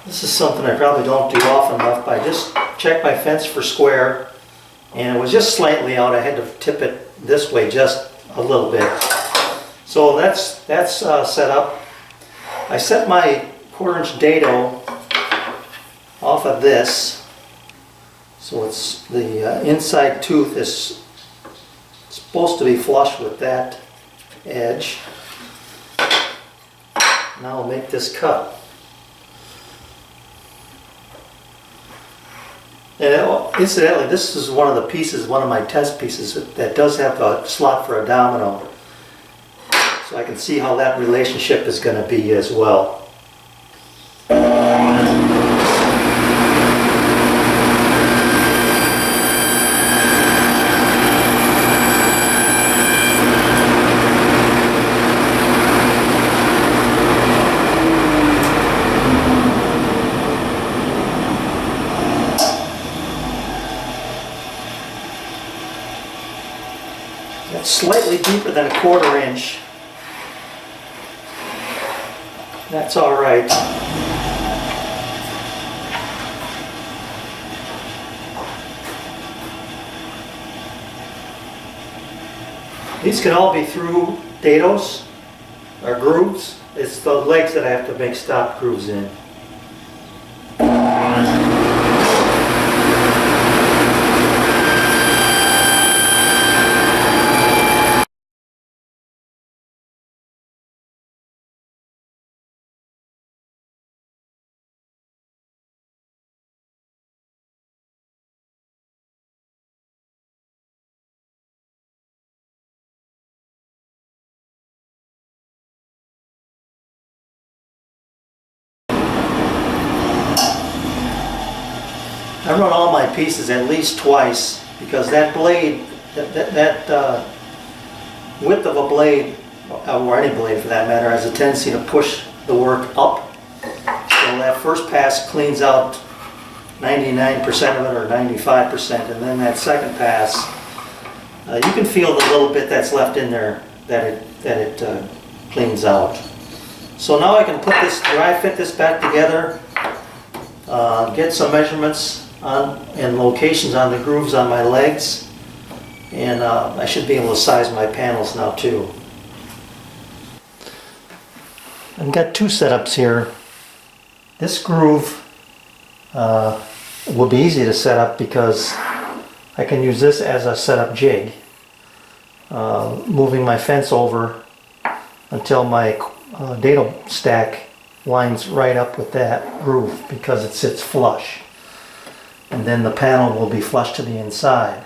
This is something I probably don't do often enough, but I just checked my fence for square, and it was just slightly out. I had to tip it this way just a little bit. So that's set up. I set my 1/4" dado off of this, so it's the inside tooth is supposed to be flush with that edge. Now I'll make this cut. And incidentally, this is one of the pieces, one of my test pieces that does have a slot for a domino. So I can see how that relationship is going to be as well. It's slightly deeper than a 1/4 inch. That's all right. These can all be through dados or grooves. It's the legs that I have to make stop grooves in. I run all my pieces at least twice because that blade, that width of a blade, or any blade for that matter, has a tendency to push the work up. So that first pass cleans out 99% of it or 95%, and then that second pass, you can feel the little bit that's left in there that it cleans out. So now I can put this, dry fit this back together, get some measurements and locations on the grooves on my legs, and I should be able to size my panels now too. I've got two setups here. This groove will be easy to set up because I can use this as a setup jig, moving my fence over until my dado stack lines right up with that groove because it sits flush. And then the panel will be flush to the inside.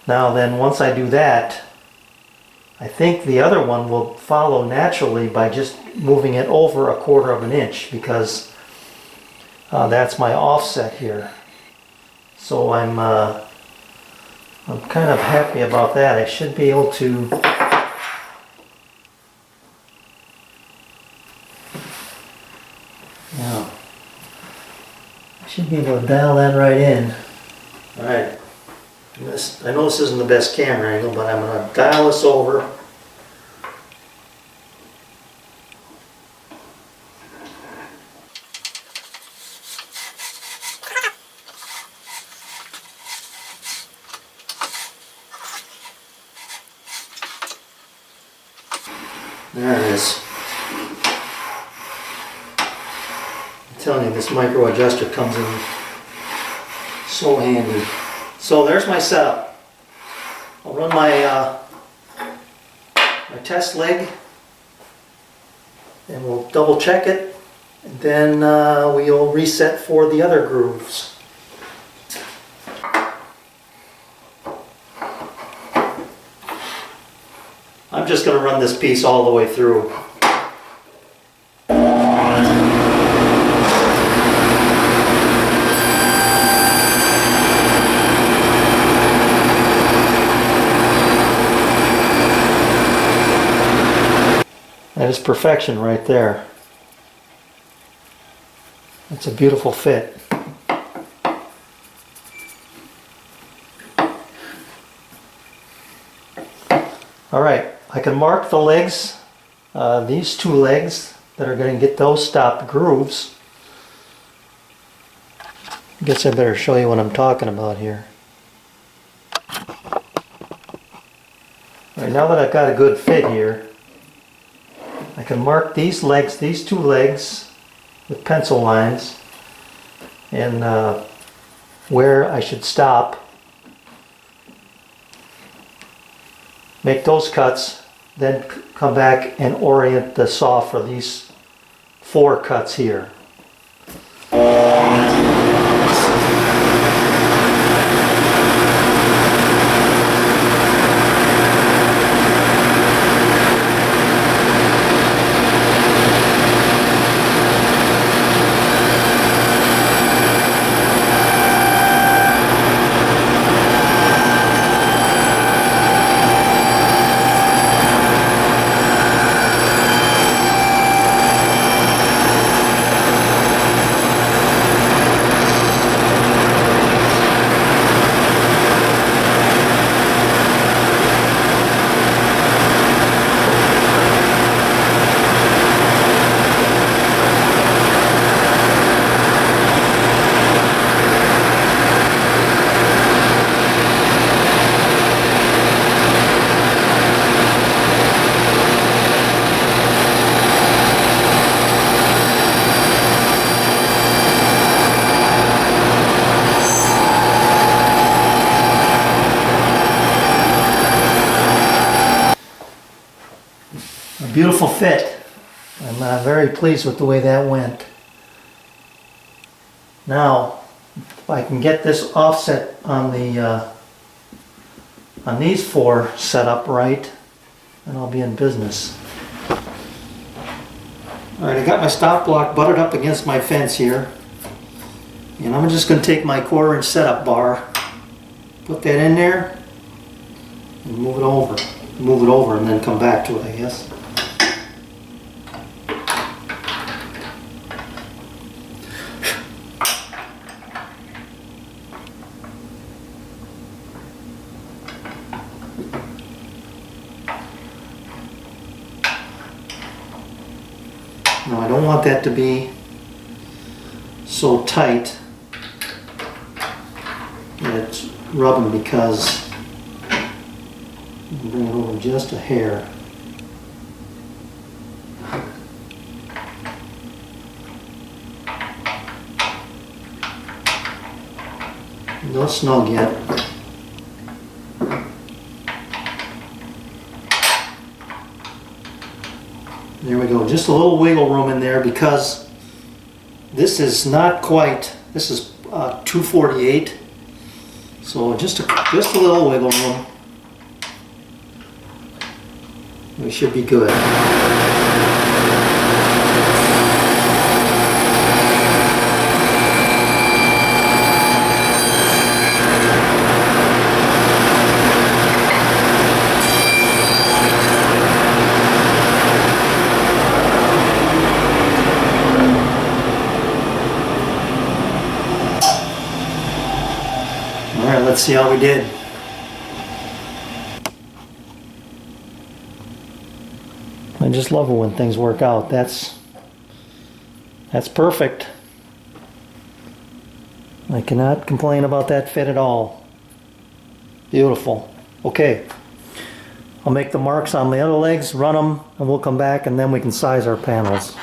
Now then, once I do that, I think the other one will follow naturally by just moving it over a 1/4 inch because that's my offset here. So I'm kind of happy about that. I should be able to be able to dial that right in. Alright, I know this isn't the best camera angle, but I'm going to dial this over. There it is. I'm telling you, this micro adjuster comes in so handy. So there's my setup. I'll run my test leg and we'll double check it, and then we'll reset for the other grooves. I'm just going to run this piece all the way through. That is perfection right there. It's a beautiful fit. All right, I can mark the legs, these two legs that are going to get those stopped grooves. I guess I better show you what I'm talking about here. Alright, now that I've got a good fit here, I can mark these legs, these two legs, with pencil lines, and where I should stop. Make those cuts, then come back and orient the saw for these 4 cuts here. A beautiful fit. I'm very pleased with the way that went. Now, if I can get this offset on the on these 4 set up right, then I'll be in business. Alright, I got my stop block buttered up against my fence here, and I'm just going to take my 1/4 inch setup bar, put that in there, and move it over, and then come back to it, I guess. Now I don't want that to be so tight that it's rubbing, because I'm bring it over just a hair. Not snug yet. There we go, just a little wiggle room in there, because this is not quite, this is 248, so just a little wiggle room. We should be good. Alright, let's see how we did. I just love it when things work out. That's perfect. I cannot complain about that fit at all. Beautiful. Okay. I'll make the marks on the other legs, run them, and we'll come back and then we can size our panels.